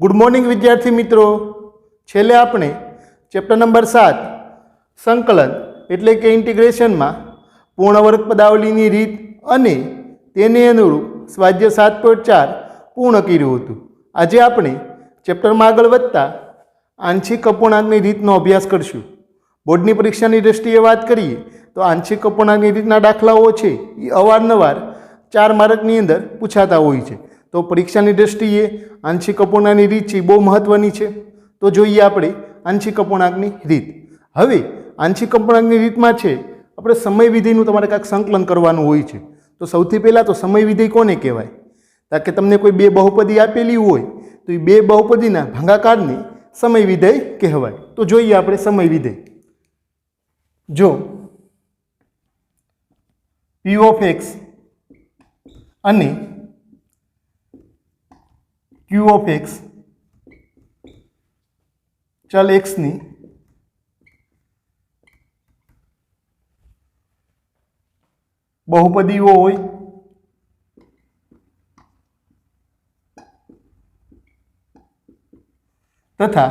Good morning विद्यार्थी मित्रों। छेल्ले आपणे चेप्टर नंबर 7 संकलन एटले के इंटीग्रेशन में पूर्णवर्ग पदावलीनी रीत अने तेने अनुरूप स्वाध्याय 7.4 पूर्ण कर्युं हतुं। आजे आपणे चेप्टर में आगळ वधता आंशिक अपूर्णांकनी रीतनो अभ्यास करशुं। बोर्डनी परीक्षानी दृष्टिए बात करिए तो आंशिक अपूर्णांकनी रीतना दाखलाओ छे ए अवारनवार 4 मार्कनी अंदर पूछाता होय छे। तो परीक्षानी दृष्टिए आंशिक अपूर्णांकनी रीत छे बहु महत्वनी छे। तो जोईए आपणे आंशिक अपूर्णांकनी रीत। हवे आंशिक अपूर्णांकनी रीतमां छे आपणे समय विधेयनुं तमारे कांईक संकलन करवानुं होय छे। तो सौथी पहेला तो समय विधेय कोने कहेवाय? ताकि तमने कोई बे बहुपदी आपेली होय तो ए बे बहुपदीना भागाकारने समय विधेय कहेवाय। तो जोईए आपणे समय विधेय। जो p ऑफ x અને q ऑफ x चल x ની बहुपदीओ होय तथा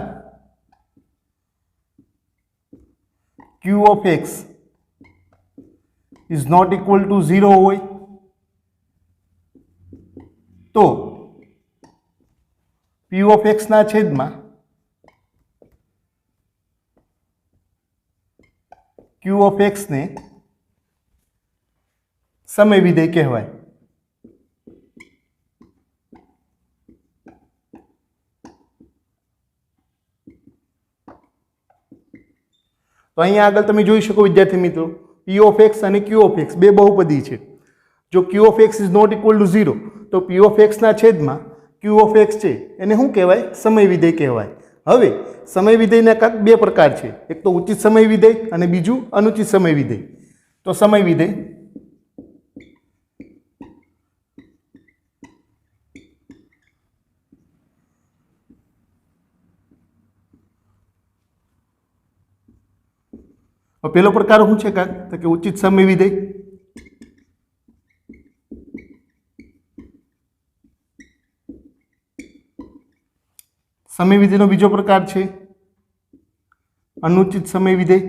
q of x is not equal to 0 होय तो p ऑफ x ना छेद में q ऑफ x ने समय विधेय कहेवाय। तो अहीं आगळ तमे जोई शको विद्यार्थी मित्रों p ऑफ x અને q ऑफ x बे बहुपदी छे। जो q of x is not equal to 0 तो p ऑफ x ना छेद में q ऑफ x छे एने शुं कहेवाय? समय विधेय कहेवाय। हवे समय विधेयना कांईक बे प्रकार छे, एक तो उचित समय विधेय अने बीजुं अनुचित समय विधेय। तो समय विधेय पहलो प्रकार शुं छे? तो कि उचित समय विधेय। समय विधेयनो बीजो प्रकार छे अनुचित समय विधेय।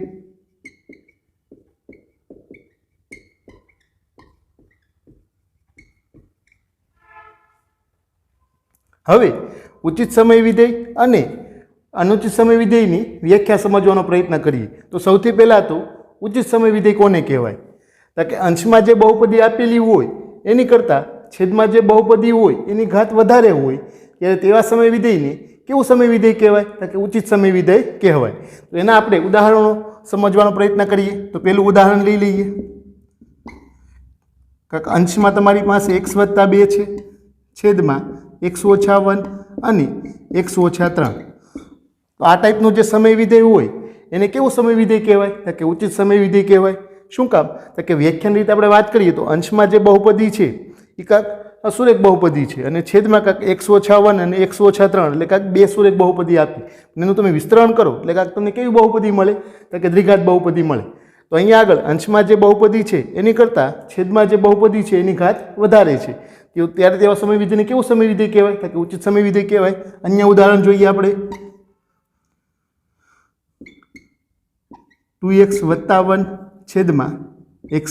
हवे उचित समय विधेय अने अनुचित समय विधेयनी व्याख्या समझवानो प्रयत्न करिए। तो सौथी पहला तो उचित समय विधेय कोने कहेवाय? तो कि अंशमां जे बहुपदी आपेली होय एनी करता छेदमां जे बहुपदी होय एनी घात वधारे होय त्यारे तेवा समय विधेयने केवुं समय विधेय कहेवाय? तो कि उचित समय विधेय कहेवाय। तो एना आपणे उदाहरणों समझवानो प्रयत्न करिए। तो पहेलुं उदाहरण लई लईए। कांईक अंशमां तमारी पासे x + 2 छे छेदमां x - 1 અને x - 3। तो आ टाइपनो जे समय विधेय होय एने केवुं समय विधेय कहेवाय? तो कि उचित समय विधेय कहेवाय। शुं काम? तो कि व्याख्यानी रीते आपणे वात करीए तो अंशमां जे बहुपदी छे ए कांईक असुरेख बहुपदी छे अने छेदमां कांईक x - 1 અને x - 3 એટલે કાંઈક બે સુરેખ बहुपदी आपी એનું તમે વિસ્તરણ કરો એટલે કાંઈક તમને કેવી बहुपदी મળે? તો કે દ્વિઘાત बहुपदी મળે। તો અહીંયા આગળ અંશમાં જે बहुपदी છે એની કરતાં છેદમાં જે बहुपदी છે એની ઘાત વધારે છે ત્યારે તેવા સમય વિધેયને કેવું સમય વિધેય કહેવાય? તો કે ઉચિત સમય વિધેય કહેવાય। અહીંયા ઉદાહરણ જોઈએ આપણે 2x + 1 છેદમાં x²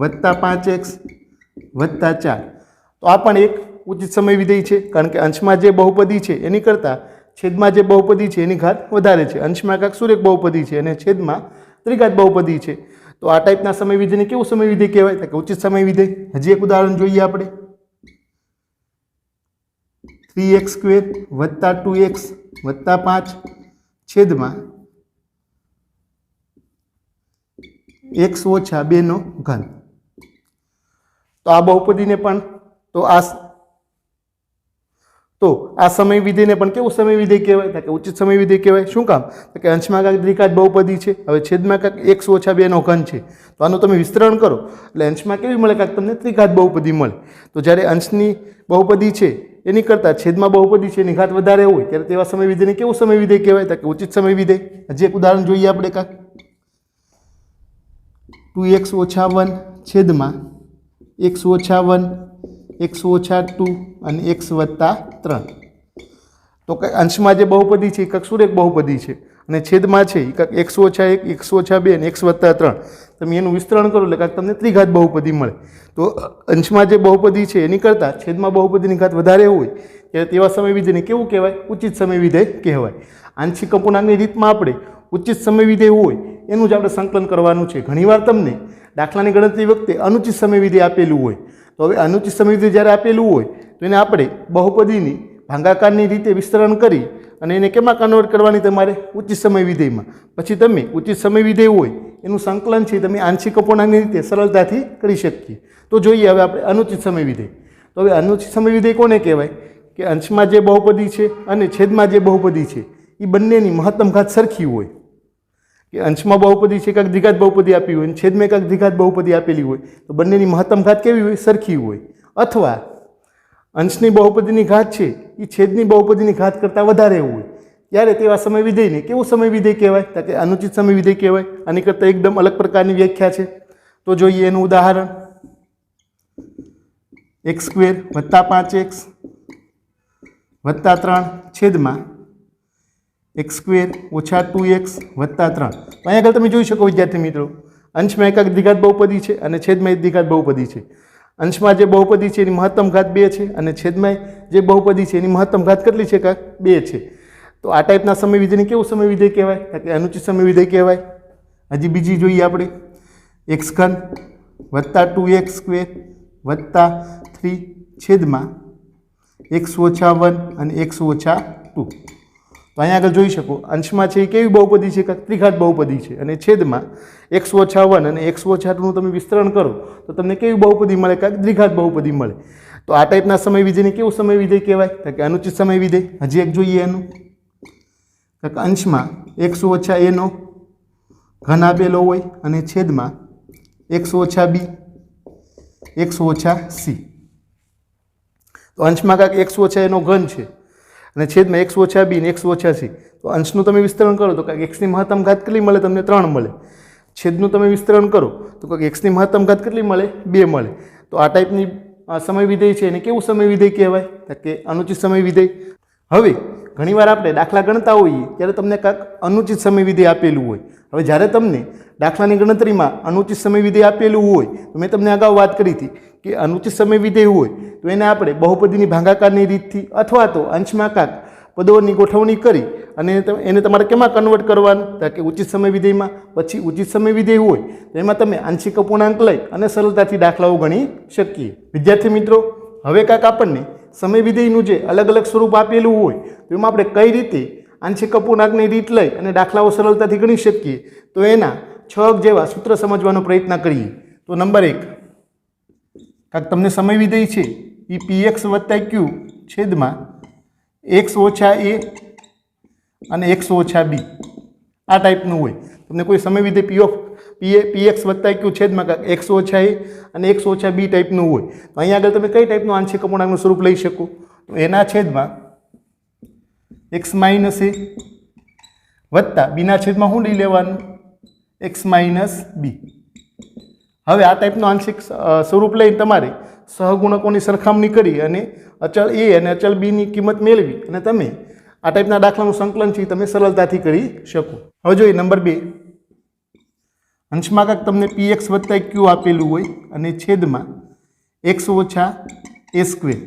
+ 5x + 4। तो आ पण एक उचित समय विधेय छे कारण के अंशमां जे बहुपदी छे एनी करता छेदमां जे बहुपदी छे एनी घात वधारे छे। अंशमां कांईक सुरेख बहुपदी छे अने छेदमां त्रिघात बहुपदी छे। तो आ टाइपना समय विधेयने केवुं समय विधेय कहेवाय? तो के उचित समय विधेय। हजी एक उदाहरण जोईए आपणे 3x² + 2x + 5 छेदमां x - 2 નો ઘન। तो आ बहुपदी ने पण तो आ समय विधेय ने पण केवुं समय विधेय कहेवाय? तो कि उचित समय विधेय कहेवाय। शुं काम? तो कि अंशमां कांईक द्विघात बहुपदी छे हवे छेदमां कांईक x - 2 નો ઘન छे तो आनुं तमे विस्तरण करो એટલે अंशमां केवी मळे? कांईक तमने त्रिघात बहुपदी मळे। तो ज्यारे अंशनी बहुपदी छे एनी करता छेदमां बहुपदी छे एनी घात वधारे होय त्यारे तेवा समय विधेयने केवुं समय विधेय कहेवाय? तो कि उचित समय विधेय। हजी एक उदाहरण जोईए आपणे कांईक 2x - 1 छेदमां x - 1 x - 2 અને x + 3। તો કંઈક અંશમાં જે બહુપદી છે એ કંઈક સુરેખ બહુપદી છે અને છેદમાં છે એ કંઈક x ઓછા 1 x ઓછા 2 અને x વત્તા 3 તમે એનું વિસ્તરણ કરો એટલે કાંઈક તમને ત્રિઘાત બહુપદી મળે. તો અંશમાં જે બહુપદી છે એની કરતાં છેદમાં બહુપદીની ઘાત વધારે હોય ત્યારે તેવા સમય વિધેયને કેવું કહેવાય? ઉચિત સમય વિધેય કહેવાય. આંશિક અપૂર્ણાંકની રીતમાં આપણે ઉચિત સમય વિધેય હોય એનું જ આપણે સંકલન કરવાનું છે. ઘણીવાર તમને દાખલાની ગણતરી વખતે અનુચિત સમય વિધેય આપેલું હોય, તો હવે અનુચિત સમય વિધેય જ્યારે આપેલું હોય તો એને આપણે બહુપદીની ભાગાકારની રીતે વિસ્તરણ કરી અને એને કેમાં કન્વર્ટ કરવાની? તમારે ઉચિત સમય વિધેયમાં. પછી તમે ઉચિત સમય વિધેય હોય એનું સંકલન છે તમે આંશિક અપૂર્ણાંકની રીતે સરળતાથી કરી શકીએ. તો જોઈએ હવે આપણે અનુચિત સમય વિધેય. તો હવે અનુચિત સમય વિધેય કોને કહેવાય? કે અંશમાં જે બહુપદી છે અને છેદમાં જે બહુપદી છે એ બંનેની મહત્તમ ઘાત સરખી હોય. કે અંશમાં બહુપદી છે કાંઈક દ્વિઘાત બહુપદી આપી હોય અને છેદમાં કાંઈક દ્વિઘાત બહુપદી આપેલી હોય તો બંનેની મહત્તમ ઘાત કેવી હોય? સરખી હોય. અથવા અંશની બહુપદીની ઘાત છે એ છેદની બહુપદીની ઘાત કરતાં વધારે હોય ત્યારે તેવા સમય વિધેયને કેવું સમય વિધેય કહેવાય? તો કે અનુચિત સમય વિધેય કહેવાય. આની કરતાં એકદમ અલગ પ્રકારની વ્યાખ્યા છે. તો જોઈએ એનું ઉદાહરણ. x² વત્તા 5x વત્તા 3 છેદમાં x² ઓછા 2x વત્તા 3. તો અહીંયા આગળ તમે જોઈ શકો વિદ્યાર્થી મિત્રો, અંશમાં એક દ્વિઘાત બહુપદી છે અને છેદમાં એક દ્વિઘાત બહુપદી છે. અંશમાં જે બહુપદી છે એની મહત્તમ ઘાત 2 છે અને છેદમાં જે બહુપદી છે એની મહત્તમ ઘાત કેટલી છે? કાંક 2 છે. તો આ ટાઈપના સમય વિધેયને કેવું સમય વિધેય કહેવાય? કે અનુચિત સમય વિધેય કહેવાય. હજી બીજી જોઈએ આપણે. x³ વત્તા 2x² વત્તા 3 છેદમાં x ઓછા 1 અને x ઓછા 2. તો અહીંયા આગળ જોઈ શકો અંશમાં છે એ કેવી બહુપદી છે? કાંઈક ત્રિઘાત બહુપદી છે અને છેદમાં x ઓછા 1 અને x ઓછા 2નું તમે વિસ્તરણ કરો તો તમને કેવી બહુપદી મળે? કાંઈક દ્વિઘાત બહુપદી મળે. તો આ ટાઈપના સમય વિધેયને કેવું સમય વિધેય કહેવાય? તો કે અનુચિત સમય વિધેય. હજી એક જોઈએ એનું. કાંઈક અંશમાં x ઓછા a નો ઘન આપેલો હોય અને છેદમાં x ઓછા b x ઓછા c. તો અંશમાં કાંઈક x ઓછા એનો ઘન છે અને છેદમાં x ઓછા b ને x ઓછા c. તો અંશનું તમે વિસ્તરણ કરો તો કાંઈક x ની મહત્તમ ઘાત કેટલી મળે? તમને 3 મળે. છેદનું તમે વિસ્તરણ કરો તો કાંઈક x ની મહત્તમ ઘાત કેટલી મળે? 2 મળે. તો આ ટાઈપની સમય વિધેય છે એને કેવું સમય વિધેય કહેવાય? તો કે અનુચિત સમય વિધેય. હવે ઘણીવાર આપણે દાખલા ગણતા હોઈએ ત્યારે તમને કાંઈક અનુચિત સમય વિધેય આપેલું હોય. હવે જ્યારે તમને દાખલાની ગણતરીમાં અનુચિત સમય વિધેય આપેલું હોય તો મેં તમને અગાઉ વાત કરી હતી કે અનુચિત સમય વિધેય હોય તો એને આપણે બહુપદીની ભાગાકારની રીતથી અથવા તો અંશમાં કાંઈક પદોની ગોઠવણી કરી અને એને તમારે કેમાં કન્વર્ટ કરવાનું? તો કે ઉચિત સમય વિધેયમાં. પછી ઉચિત સમય વિધેય હોય તો એમાં તમે આંશિક અપૂર્ણાંક લઈ અને સરળતાથી દાખલાઓ ગણી શકીએ. વિદ્યાર્થી મિત્રો, હવે કાંઈક આપણને સમય વિધેયનું જે અલગ અલગ સ્વરૂપ આપેલું હોય તો એમાં આપણે કઈ રીતે આંશિક અપૂર્ણાંકની રીત લઈ અને દાખલાઓ સરળતાથી ગણી શકીએ તો એના 6 જેવા સૂત્ર સમજવાનો પ્રયત્ન કરીએ. તો નંબર 1, કાંઈક તમને સમય વિધેય છે એ px વત્તા q છેદમાં x ઓછા a અને x ઓછા b આ ટાઈપનું હોય. તમને કોઈ સમય વિધેય px વત્તા q છેદમાં કાંઈક x ઓછા a અને x ઓછા b ટાઈપનું હોય તો અહીંયા આગળ તમે કઈ ટાઈપનું આંશિક અપૂર્ણાંકનું સ્વરૂપ લઈ શકો? તો એના છેદમાં x માઇનસ a વત્તા બીના છેદમાં શું લઈ લેવાનું? x minus b. હવે આ ટાઈપનું આંશિક સ્વરૂપ લઈને તમારે સહગુણકોની સરખામણી કરી અને અચળ a અને અચળ b ની કિંમત મેળવી અને તમે આ ટાઈપના દાખલાનું સંકલન છે તમે સરળતાથી કરી શકો. હવે જોઈએ નંબર 2, અંશમાં કાંઈક તમને px વત્તા q આપેલું હોય અને છેદમાં x ઓછા a².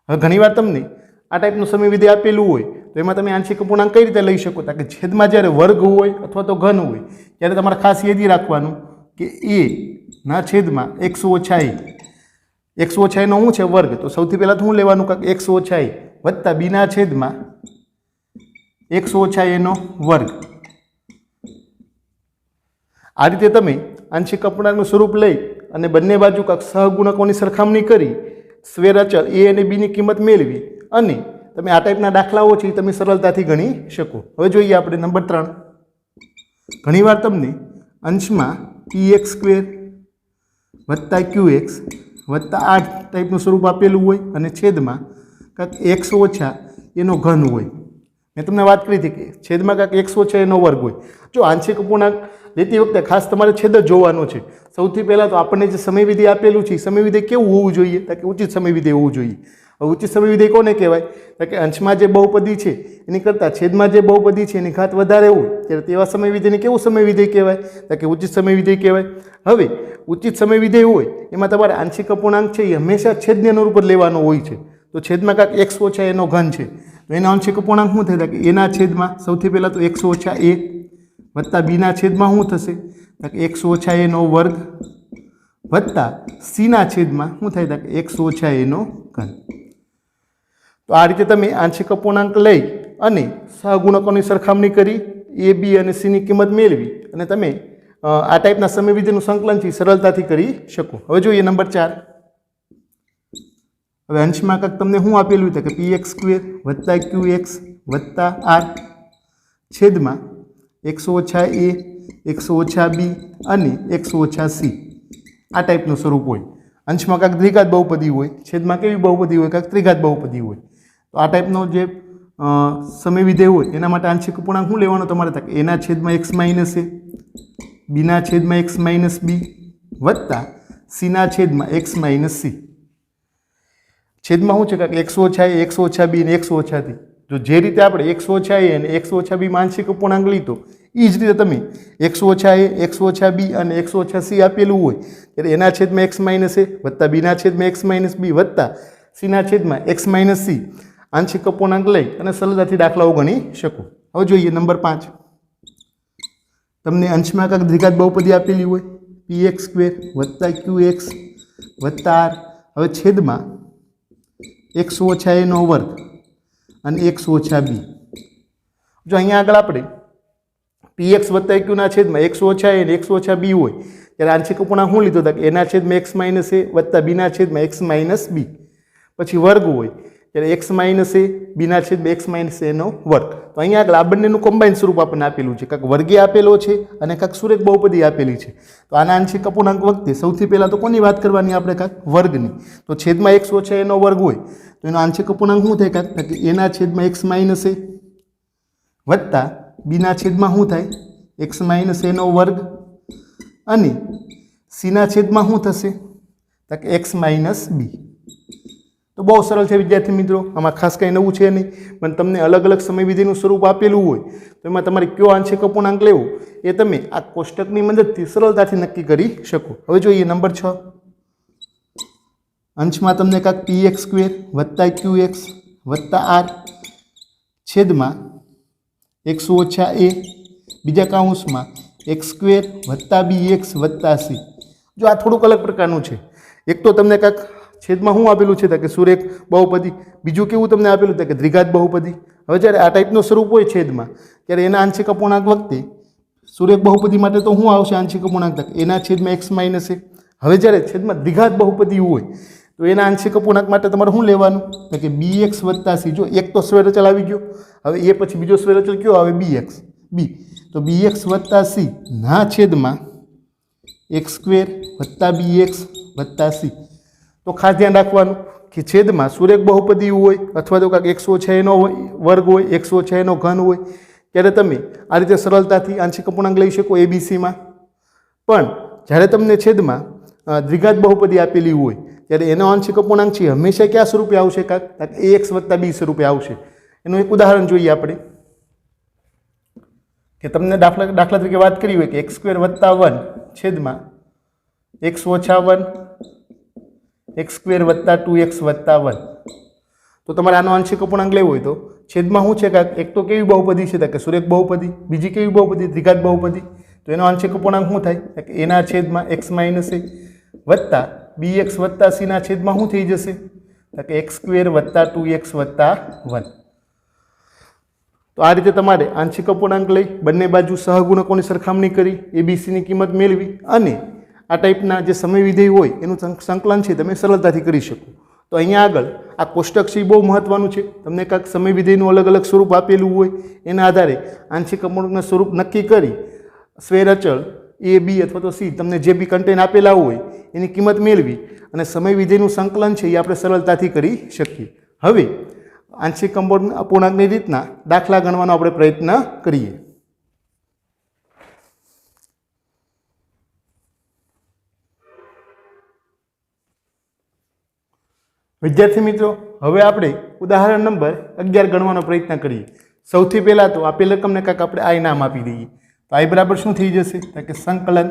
હવે ઘણીવાર તમને આ ટાઈપનું સમય વિધેય આપેલું હોય તો એમાં તમે આંશિક અપૂર્ણાંક કઈ રીતે લઈ શકો? કે છેદમાં જ્યારે વર્ગ હોય અથવા તો ઘન હોય ત્યારે તમારે ખાસ યાદ રાખવાનું કે a ના છેદમાં x ઓછા a. x ઓછા એનો શું છે? વર્ગ. તો સૌથી પહેલાં તો શું લેવાનું? કે x ઓછા a વત્તા b ના છેદમાં x ઓછા એનો વર્ગ. આ રીતે તમે આંશિક અપૂર્ણાંકનું સ્વરૂપ લઈ અને બંને બાજુ કાંઈક સહગુણકોની સરખામણી કરી સ્વેર અચળ a અને b ની કિંમત મેળવી અને તમે આ ટાઈપના દાખલાઓ છે તમે સરળતાથી ગણી શકો. હવે જોઈએ આપણે નંબર 3, ઘણીવાર તમને અંશમાં px² વત્તા qx વત્તા 8 ટાઈપનું સ્વરૂપ આપેલું હોય અને છેદમાં કાંઈક x ઓછા એનો ઘન હોય. મેં તમને વાત કરી હતી કે છેદમાં કાંઈક x ઓછા એનો વર્ગ હોય. જો આંશિક અપૂર્ણાંક લેતી વખતે ખાસ તમારે છેદ જ જોવાનો છે. સૌથી પહેલાં તો આપણને જે સમય વિધેય આપેલું છે સમય વિધેય કેવું હોવું જોઈએ? તો કે ઉચિત સમય વિધેય હોવું જોઈએ. હવે ઉચિત સમય વિધેય કોને કહેવાય? તો કે અંશમાં જે બહુપદી છે એની કરતાં છેદમાં જે બહુપદી છે એની ઘાત વધારે હોય ત્યારે તેવા સમય વિધેયને કેવું સમય વિધેય કહેવાય? તો કે ઉચિત સમય વિધેય કહેવાય. હવે ઉચિત સમય વિધેય હોય એમાં તમારે આંશિક અપૂર્ણાંક છે એ હંમેશા છેદને અનુરૂપ જ લેવાનો હોય છે. તો છેદમાં કાંઈક એક્સ ઓછા એનો ઘન છે તો એના આંશિક અપૂર્ણાંક શું થાય? કે એના છેદમાં સૌથી પહેલાં તો એક્સ ઓછા એ વત્તા બીના છેદમાં શું થશે? તો કે એક્સ ઓછા એનો વર્ગ વત્તા સીના છેદમાં શું થાય? કે એક્સ ઓછા એનો ઘન. તો આ રીતે તમે આંશિક અપૂર્ણાંક લઈ અને સહગુણકોની સરખામણી કરી એ બી અને સીની કિંમત મેળવી અને તમે આ ટાઈપના સમય વિધેયનું સંકલન છે સરળતાથી કરી શકો. હવે જોઈએ નંબર 4. હવે અંશમાં કાંઈક તમને શું આપેલું છે? કે પી એક્સ સ્ક્વેર વત્તા ક્યુ એક્સ વત્તા આર છેદમાં એક્સ ઓછા એ એક્સ ઓછા બી અને એક્સ ઓછા સી. આ ટાઈપનું સ્વરૂપ હોય. અંશમાં કાંઈક દ્વિઘાત બહુપદી હોય, છેદમાં કેવી બહુપદી હોય? કાંઈક ત્રિઘાત બહુપદી હોય. તો આ ટાઈપનો જે સમય વિધેય હોય એના માટે આંશિક અપૂર્ણાંક શું લેવાનો તમારે? એના છેદમાં એક્સ માઇનસ એ બીના છેદમાં એક્સ માઇનસ બી વત્તા સીના છેદમાં એક્સ માઇનસ સી. છેદમાં શું છે? કે એક્સ ઓછા એ એક્સ ઓછા બી અને એક્સ ઓછાથી જો જે રીતે આપણે એક્સ ઓછા એ અને એક્સ ઓછા બી આંશિક અપૂર્ણાંક લીધો એ જ રીતે તમે એક્સ ઓછા એ એક્સ ઓછા બી અને એક્સ ઓછા સી આપેલું હોય ત્યારે એના છેદમાં એક્સ માઇનસ એ વત્તા બીના છેદમાં એક્સ માઇનસ બી વત્તા સીના છેદમાં એક્સ માઇનસ સી આંશિક અપૂર્ણાંક લઈ અને સરળતાથી દાખલાઓ ગણી શકો. હવે જોઈએ નંબર 5. તમને અંશમાં કાંઈક દ્વિઘાત બહુપદી આપેલી હોય પી એક્સ સ્ક્વેર વત્તા ક્યુ એક્સ વત્તા આર. હવે છેદમાં એક્સ ઓછા એનો વર્ગ અને એક્સ ઓછા બી. જો અહીંયા આગળ આપણે પી એક્સ વત્તા ક્યુના છેદમાં એક્સ ઓછા એ અને એક્સ ઓછા બી હોય ત્યારે આંશિક અપૂર્ણાંક શું લીધો? કે એના છેદમાં એક્સ માઇનસ એ વત્તા બીના છેદમાં એક્સ માઇનસ બી. પછી વર્ગ હોય ત્યારે એક્સ માઇનસ એ બીના છેદમાં એક્સ માઇનસ એનો વર્ગ. તો અહીંયા આગળ આ બંનેનું કમ્બાઇન સ્વરૂપ આપણને આપેલું છે. કાંઈક વર્ગી આપેલો છે અને કાંઈક સુરેખ બહુપદી આપેલી છે. તો આના આંશિક અપૂર્ણાંક વખતે સૌથી પહેલાં તો કોની વાત કરવાની આપણે? કાંઈક વર્ગની. તો છેદમાં એક્સ ઓછા એનો વર્ગ હોય તો એનો આંશિક અપૂર્ણાંક શું થાય? કાંઈક કે એના છેદમાં એક્સ માઇનસ એ વત્તા બીના છેદમાં શું થાય? એક્સ માઇનસ એનો વર્ગ અને સીના છેદમાં શું થશે? તો કે એક્સ માઇનસ બી. તો બહુ સરળ છે વિદ્યાર્થી મિત્રો. આમાં ખાસ કંઈ નવું છે નહીં, પણ તમને અલગ અલગ સમય વિધિનું સ્વરૂપ આપેલું હોય તો એમાં તમારે કયો આંશિક અપૂર્ણાંક લેવો એ તમે આ કોષ્ટકની મદદથી સરળતાથી નક્કી કરી શકો. હવે જોઈએ નંબર 6. અંશમાં તમને કાંઈક પી એક્સ સ્ક્વેર વત્તા ક્યુ એક્સ વત્તા આર છેદમાં એક્સ ઓછા એ બીજા કાઉન્સમાં એક્સ સ્ક્વેર વત્તા બી એક્સ વત્તા સી. જો આ થોડુંક અલગ પ્રકારનું છે. એક તો તમને કાંઈક છેદમાં શું આપેલું છે? કે સુરેખ બહુપદી. બીજું કેવું તમને આપેલું? કે દ્વિઘાત બહુપદી. હવે જ્યારે આ ટાઈપનું સ્વરૂપ હોય છેદમાં ત્યારે એના આંશિક અપૂર્ણાંક વખતે સુરેખ બહુપદી માટે તો શું આવશે આંશિક અપૂર્ણાંક? એના છેદમાં એક્સ માઇનસ એ. હવે જ્યારે છેદમાં દ્વિઘાત બહુપદી હોય તો એના આંશિક અપૂર્ણાંક માટે તમારે શું લેવાનું? કે બી એક્સ વત્તા સી. જો એક તો સ્વૈરચલ આવી ગયો, હવે એ પછી બીજો સ્વૈરચલ કયો આવે? બી એક્સ બી. તો બી એક્સ વત્તા સી ના છેદમાં એક્સ સ્ક્વેર વત્તા બી એક્સ વત્તા સી. તો ખાસ ધ્યાન રાખવાનું કે છેદમાં સુરેખ બહુપદી હોય અથવા તો કાંઈક એક્સ ઓછા એનો વર્ગ હોય, એક્સ ઓછા એનો ઘન હોય ત્યારે તમે આ રીતે સરળતાથી આંશિક અપૂર્ણાંક લઈ શકો એબીસીમાં. પણ જ્યારે તમને છેદમાં દ્વિઘાત બહુપદી આપેલી હોય ત્યારે એનો આંશિક અપૂર્ણાંક છે હંમેશા કયા સ્વરૂપે આવશે? કાંઈક એ એક્સ વત્તા બી સ્વરૂપે આવશે. એનું એક ઉદાહરણ જોઈએ આપણે કે તમને દાખલા તરીકે વાત કરી હોય કે એક્સ સ્ક્વેર વત્તા 1 છેદમાં એક્સ ઓછા 1 એક્સ સ્ક્વેર વત્તા 2x વત્તા 1. તો તમારે આનો આંશિક અપૂર્ણાંક લેવો હોય તો છેદમાં શું છે? કે એક તો કેવી બહુપદી છે? કે સુરેખ બહુપદી. બીજી કેવી બહુપદી? દ્વિઘાત બહુપદી. તો એનો આંશિક અપૂર્ણાંક શું થાય? કે એના છેદમાં એક્સ માઇનસ એ વત્તા બી એક્સ વત્તા સીના છેદમાં શું થઈ જશે? કે એક્સ સ્ક્વેર વત્તા 2x વત્તા 1. તો આ રીતે તમારે આંશિક અપૂર્ણાંક લઈ બંને બાજુ સહગુણકોની સરખામણી કરી એબીસીની કિંમત મેળવી અને આ ટાઈપના જે સમય વિધેય હોય એનું સંકલન છે તમે સરળતાથી કરી શકો. તો અહીંયા આગળ આ કોષ્ટક છે બહુ મહત્વનું છે. તમને કાંઈક સમય વિધેયનું અલગ અલગ સ્વરૂપ આપેલું હોય એના આધારે આંશિક અપૂર્ણાંકનું સ્વરૂપ નક્કી કરી સ્વૈરચલ એ બી અથવા તો સી તમને જે બી કન્ટેન આપેલા હોય એની કિંમત મેળવી અને સમય વિધેયનું સંકલન છે એ આપણે સરળતાથી કરી શકીએ. હવે આંશિક અપૂર્ણાંકની રીતના દાખલા ગણવાનો આપણે પ્રયત્ન કરીએ. વિદ્યાર્થી મિત્રો, હવે આપણે ઉદાહરણ નંબર 11 ગણવાનો પ્રયત્ન કરીએ. સૌથી પહેલાં તો આપેલ રકમને કાંઈક આપણે આઈ નામ આપી દઈએ. તો આઈ બરાબર શું થઈ જશે? તો કે સંકલન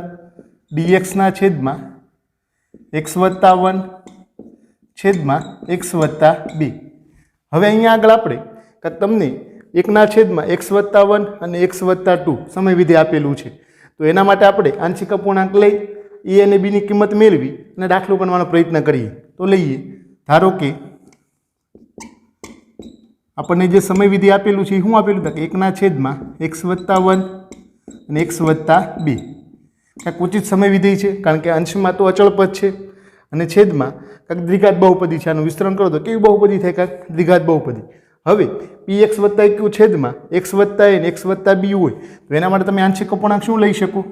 dxના છેદમાં x વત્તા 1 છેદમાં x વત્તા 2. હવે અહીંયા આગળ આપણે કાંઈક તમને 1ના છેદમાં x વત્તા 1 અને x વત્તા 2 સમય વિધેય આપેલું છે. તો એના માટે આપણે આંશિક અપૂર્ણાંક લઈ a અને b ની કિંમત મેળવી અને દાખલો ગણવાનો પ્રયત્ન કરીએ. તો લઈએ, ધારો કે આપણને જે સમય વિધેય આપેલું છે એ શું આપેલું હતું કે 1ના છેદમાં x વત્તા 1 અને x વત્તા 2. કાંઈક ઉચિત સમય વિધેય છે, કારણ કે અંશમાં તો અચળ પદ છે અને છેદમાં કાંઈક દ્વિઘાત બહુપદી છે. આનું વિસ્તરણ કરો તો કેવી બહુપદી થાય? કાંઈક દ્વિઘાત બહુપદી. હવે px વત્તા q છેદમાં x વત્તા a ને x વત્તા b હોય તો એના માટે તમે આંશિક અપૂર્ણાંક શું લઈ શકો?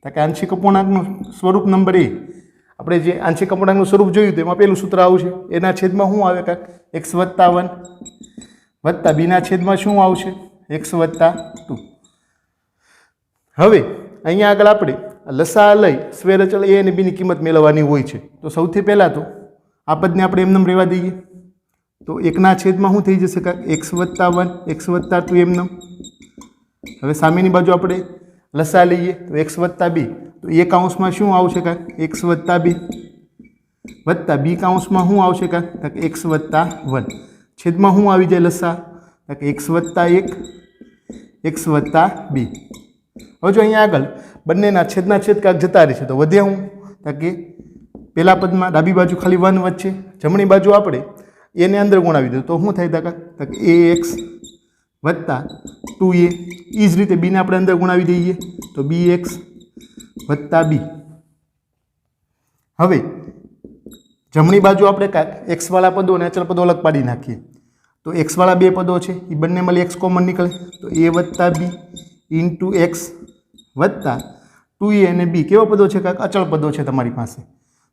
તો કે આંશિક અપૂર્ણાંકનું સ્વરૂપ નંબર એ, આપણે જે આંશિક અપૂર્ણાંકનું સ્વરૂપ જોયું તો એમાં પેલું સૂત્ર આવશે, એના છેદમાં શું આવે? કાંઈક x વત્તા 1 વત્તા બીના છેદમાં શું આવશે? x વત્તા 2. હવે અહીંયા આગળ આપણે લસા લઈ સ્વેરચલ a અને b ની કિંમત મેળવવાની હોય છે. તો સૌથી પહેલાં તો આ પદને આપણે એમનેમ રહેવા દઈએ. તો 1ના છેદમાં શું થઈ જશે? કાંઈક x વત્તા 1 x વત્તા 2 એમનેમ. હવે સામેની બાજુ આપણે લસા લઈએ તો x વત્તા 2, તો a કાઉન્સમાં શું આવશે? કાંઈક x વત્તા 2 વત્તા b કાઉન્સમાં શું આવશે? કાંઈક x વત્તા 1 છેદમાં શું આવી જાય લસા? કે x વત્તા 1 x વત્તા 2. હવે જો અહીંયા આગળ બંનેના છેદના છેદ કાંઈક જતા રહેશે તો વધે હું? કે પહેલા પદમાં ડાબી બાજુ ખાલી 1 વચ્ચે, જમણી બાજુ આપણે એને અંદર ગુણાવી દો તો શું થાય? કે ax વત્તા 2a. એ જ રીતે બીને આપણે અંદર ગુણાવી દઈએ તો bx વત્તા b. હવે જમણી બાજુ આપણે કાંઈક એક્સવાળા પદો અને અચળ પદો અલગ પાડી નાખીએ. તો એક્સવાળા બે પદો છે એ બંને મળી એક્સ કોમન નીકળે તો a વત્તા b ઇન્ટુ એક્સ વત્તા 2a અને b કેવા પદો છે? કાંઈક અચળ પદો છે તમારી પાસે.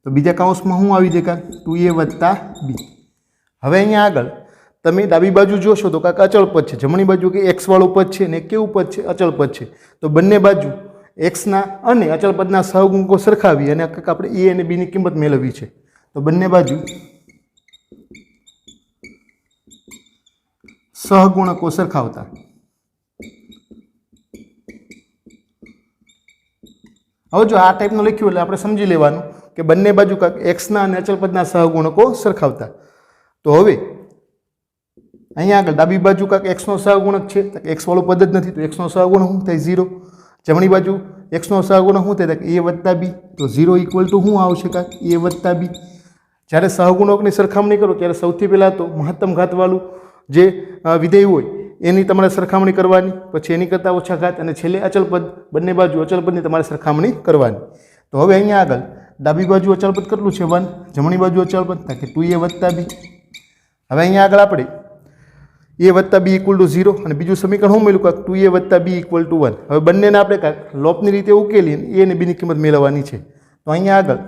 તો બીજા કાઉન્સમાં શું આવી જાય? કાંઈક 2a વત્તા b. હવે અહીંયા આગળ તમે ડાબી બાજુ જોશો તો કાંઈક અચળ પદ છે, જમણી બાજુ કે એક્સવાળું પદ છે ને કેવું પદ છે? અચળ પદ છે. તો બંને બાજુ એક્સના અને અચળ પદના સહગુણકો સરખાવી અને કાંઈક આપણે a અને b ની કિંમત મેળવવી છે. તો બંને બાજુ સહગુણકો સરખાવતા હવે જો આ ટાઈપનું લખ્યું એટલે આપણે સમજી લેવાનું કે બંને બાજુ કાંઈક એક્સના અને અચળ પદના સહગુણકો સરખાવતા. તો હવે અહીંયા આગળ ડાબી બાજુ કાંઈક એક્સનો સહગુણક છે, એક્સવાળું પદ જ નથી તો એક્સનો સહગુણક શું થાય? 0. જમણી બાજુ એક્સનો સહગુણક શું થાય? a વત્તા b. તો 0 ઇક્વલ ટુ શું આવશે? કાંઈક a વત્તા b. જ્યારે સહગુણકની સરખામણી કરો ત્યારે સૌથી પહેલાં તો મહત્તમ ઘાતવાળું જે વિધેય હોય એની તમારે સરખામણી કરવાની, પછી એની કરતાં ઓછા ઘાત અને છેલ્લે અચળ પદ, બંને બાજુ અચળ પદની તમારે સરખામણી કરવાની. તો હવે અહીંયા આગળ ડાબી બાજુ અચળ પદ કેટલું છે? 1. જમણી બાજુ અચળ પદ કે 2a વત્તા b. હવે અહીંયા આગળ આપણે a વત્તા b ઇક્વલ ટુ 0 અને બીજું સમીકરણ શું મળ્યું? કાંઈક 2a વત્તા b ઇક્વલ ટુ 1. હવે બંનેને આપણે કાંઈક લોપની રીતે ઉકેલીને a અને b ની કિંમત મેળવવાની છે. તો અહીંયા આગળ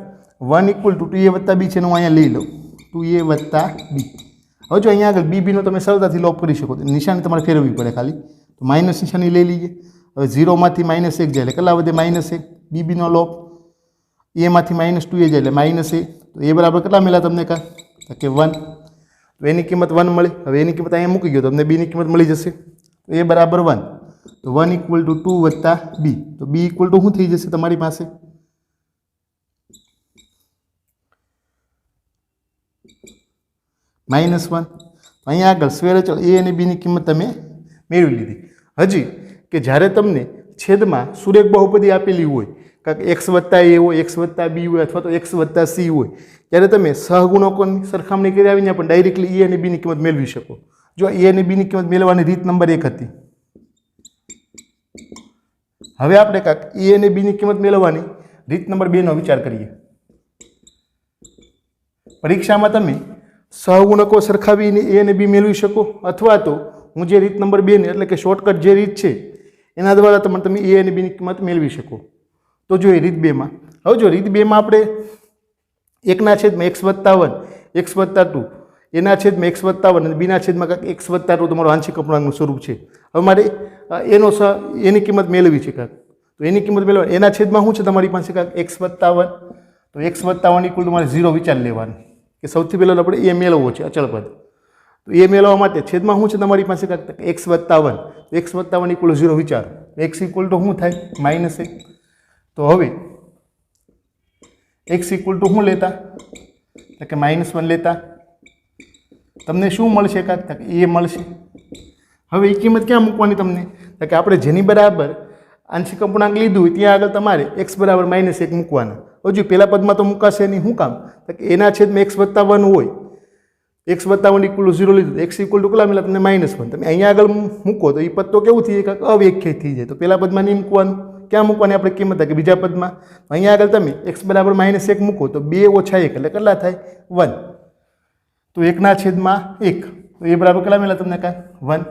1 ઇક્વલ ટુ 2a વત્તા b છે હું અહીંયા લઈ લઉં 2a વત્તા b. હવે જો અહીંયા આગળ b બીનો તમે સરળતાથી લોપ કરી શકો, નિશાની તમારે ફેરવવી પડે ખાલી. તો માઇનસ નિશાની લઈ લઈએ. હવે 0માંથી -1 જાય એટલે કેટલા વધે? -1. b બીનો લોપ a માંથી -2a જાય એટલે -a. તો a બરાબર કેટલા મળ્યા તમને? કે 1. તો એની કિંમત 1 મળી. હવે એની કિંમત અહીંયા મૂકી ગયો તો તમને b ની કિંમત મળી જશે. તો a બરાબર 1. તો 1 ઇક્વલ ટુ 2 વત્તા b. તો b ઇક્વલ ટુ શું થઈ જશે તમારી પાસે? -1. અહીંયા આગળ સ્વેરચલ a અને b ની કિંમત તમે મેળવી લીધી. હજી કે જ્યારે તમને છેદમાં સુરેખ બહુપદી આપેલી હોય, કાંઈક x વત્તા a હોય, x વત્તા b હોય અથવા તો x વત્તા c હોય, ત્યારે તમે સહગુણકોની સરખામણી કરી આવીને પણ ડાયરેક્ટલી a અને b ની કિંમત મેળવી શકો. જો a અને b ની કિંમત મેળવવાની રીત નંબર 1 હતી. હવે આપણે કાંઈક a અને b ની કિંમત મેળવવાની રીત નંબર 2 નો વિચાર કરીએ. પરીક્ષામાં તમે સહગુણકો સરખાવીને a અને b મેળવી શકો, અથવા તો હું જે રીત નંબર 2 ને એટલે કે શોર્ટકટ જે રીત છે એના દ્વારા તમે a અને b ની કિંમત મેળવી શકો. તો જો એ રીત 2માં, હવે જો રીત 2માં આપણે 1ના છેદમાં x વત્તા 1 x વત્તા 2 એના છેદમાં x વત્તા 1 અને બીના છેદમાં કાંઈક x વત્તા 2 તમારું આંશિક અપૂર્ણાંકનું સ્વરૂપ છે. હવે મારે એની કિંમત મેળવી છે કાંઈક, તો એની કિંમત મેળવવા એના છેદમાં શું છે તમારી પાસે? કાંઈક x વત્તા 1. તો x વત્તા 1 ઇક્વલ ટુ મારે 0 વિચાર લેવાનું. કે સૌથી પહેલાં આપણે એ મેળવવો છે અચળ પદ. તો એ મેળવવા માટે છેદમાં શું છે તમારી પાસે કાંઈક એક્સ વત્તા 1. એક્સ વત્તા 1 ઇક્વલ 0 વિચારો. એક્સ ઇક્વલ ટુ શું થાય? -1. તો હવે એક્સ ઇક્વલ ટુ શું લેતા? કે -1 લેતા તમને શું મળશે? કાંઈક એ મળશે. હવે એ કિંમત ક્યાં મૂકવાની તમને? કે આપણે જેની બરાબર આંશિક અપૂર્ણાંક લીધું હોય ત્યાં આગળ તમારે x બરાબર -1 મૂકવાના. હજુ પહેલા પદમાં તો મૂકાશે નહીં. શું કામ? કે એના છેદમાં x વત્તા 1 હોય. x વત્તા 1 ઇક્વલ 0 લીધું. x ઇક્વલ ટુ કેટલા મળ્યા તમને? -1. તમે અહીંયા આગળ મૂકો તો એ પદ તો કેવું થઈ જાય? અવ્યાખ્યાયિત થઈ જાય. તો પહેલા પદમાં નહીં મૂકવાનું. ક્યાં મૂકવાની આપણે કિંમત? કે બીજા પદમાં. અહીંયા આગળ તમે x બરાબર -1 મૂકો તો 2 - 1 એટલે કેટલા થાય? 1. તો 1 છેદમાં 1. તો એ બરાબર કેટલા મળ્યા તમને? કાંઈ 1.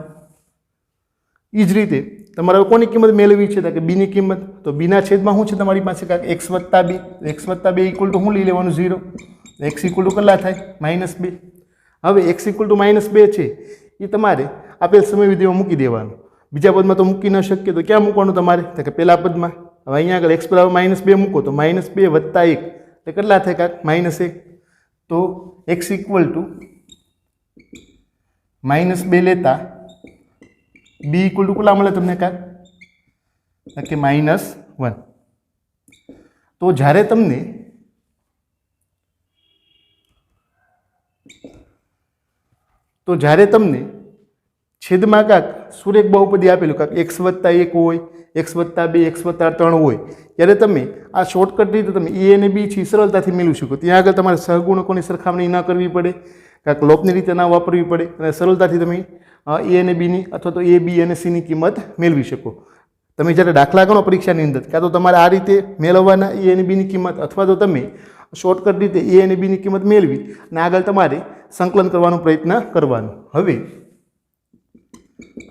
એ જ રીતે તમારે કોની કિંમત મેળવવી છે? કે બીની કિંમત. તો બીના છેદમાં શું છે તમારી પાસે? કાંઈક x વત્તા 2. x વત્તા 2 ઇક્વલ ટુ શું લઈ લેવાનું? 0. x ઇક્વલ ટુ કેટલા થાય? -2. હવે x ઇક્વલ ટુ -2 છે એ તમારે આપેલ સમય વિધેયમાં મૂકી દેવાનું. બીજા પદમાં તો મૂકી ન શકીએ તો ક્યાં મૂકવાનું તમારે? કે પહેલા પદમાં. હવે અહીંયા આગળ x બરાબર -2 મૂકો તો -2 વત્તા 1 એટલે કેટલા થાય? કાંઈક -1. તો x ઇક્વલ ટુ -2 લેતા b ઇક્વલ ટુ કેટલા મળે તમને? કાંઈક કે -1. તો જ્યારે તમને છેદમાં કાંક સુરેખ બહુપદી આપેલું, કાંક x વત્તા 1 હોય, x વત્તા 2, x વત્તા 3 હોય, ત્યારે તમે આ શોર્ટકટ રીતે તમે એ અને બી છે સરળતાથી મેળવી શકો. ત્યાં આગળ તમારે સહગુણકોની સરખામણી ન કરવી પડે, કાંક લોપની રીતે ના વાપરવી પડે અને સરળતાથી તમે એ અને બીની અથવા તો એ બી અને સીની કિંમત મેળવી શકો. તમે જ્યારે દાખલા ગણો પરીક્ષાની અંદર, કાં તો તમારે આ રીતે મેળવવાના એ અને બીની કિંમત, અથવા તો તમે શોર્ટકટ રીતે એ અને બીની કિંમત મેળવી અને આગળ તમારે સંકલન કરવાનો પ્રયત્ન કરવાનો. હવે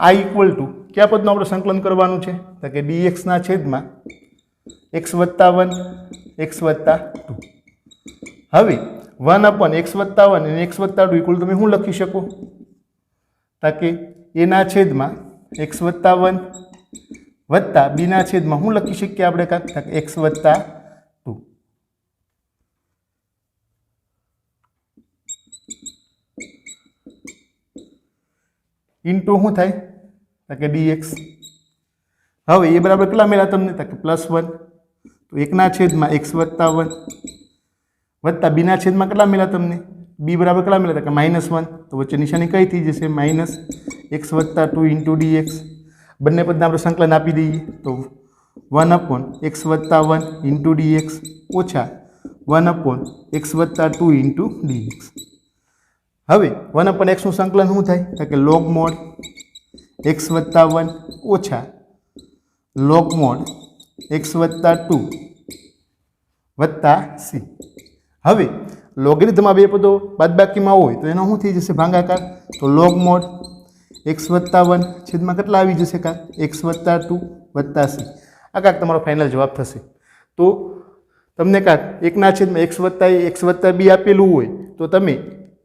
આ ઇક્વલ ટુ કયા પદનું આપણે સંકલન કરવાનું છે? કે dx ના છેદમાં x વત્તા 1 x વત્તા 2. હવે 1/x વત્તા 1 અને x વત્તા 2 ઇક્વલ તમે શું લખી શકો? કે એના છેદમાં x વત્તા 1 વત્તા બીના છેદમાં શું લખી શકીએ આપણે? કાંક x વત્તા 2. ઇન્ટુ શું થાય? કે dx. હવે એ બરાબર કેટલા મળ્યા તમને? કે +1. તો 1 છેદમાં x વત્તા 1 વત્તા બીના છેદમાં કેટલા મળ્યા તમને? b બરાબર કેટલા મળ્યા? કે -1. તો વચ્ચે નિશાની કઈ થઈ જશે? -x વત્તા 2 ઇન્ટુ dx. બંને પદને આપણે સંકલન આપી દઈએ તો 1/x વત્તા 1 ઇન્ટુ dx ઓછા 1/x વત્તા 2 ઇન્ટુ dx. હવે 1/x નું સંકલન શું થાય? કે log mod x વત્તા 1 ઓછા log mod x વત્તા 2 વત્તા c. હવે લોગેરિધમ આ બે પદો બાદબાકીમાં હોય તો એનો શું થઈ જશે? ભાગાકાર. તો log mod x વત્તા 1 છેદમાં કેટલા આવી જશે? કાંક x વત્તા 2 વત્તા c. આ કાંક તમારો ફાઇનલ જવાબ થશે. તો તમને કાંક 1 છેદમાં x વત્તા b આપેલું હોય તો તમે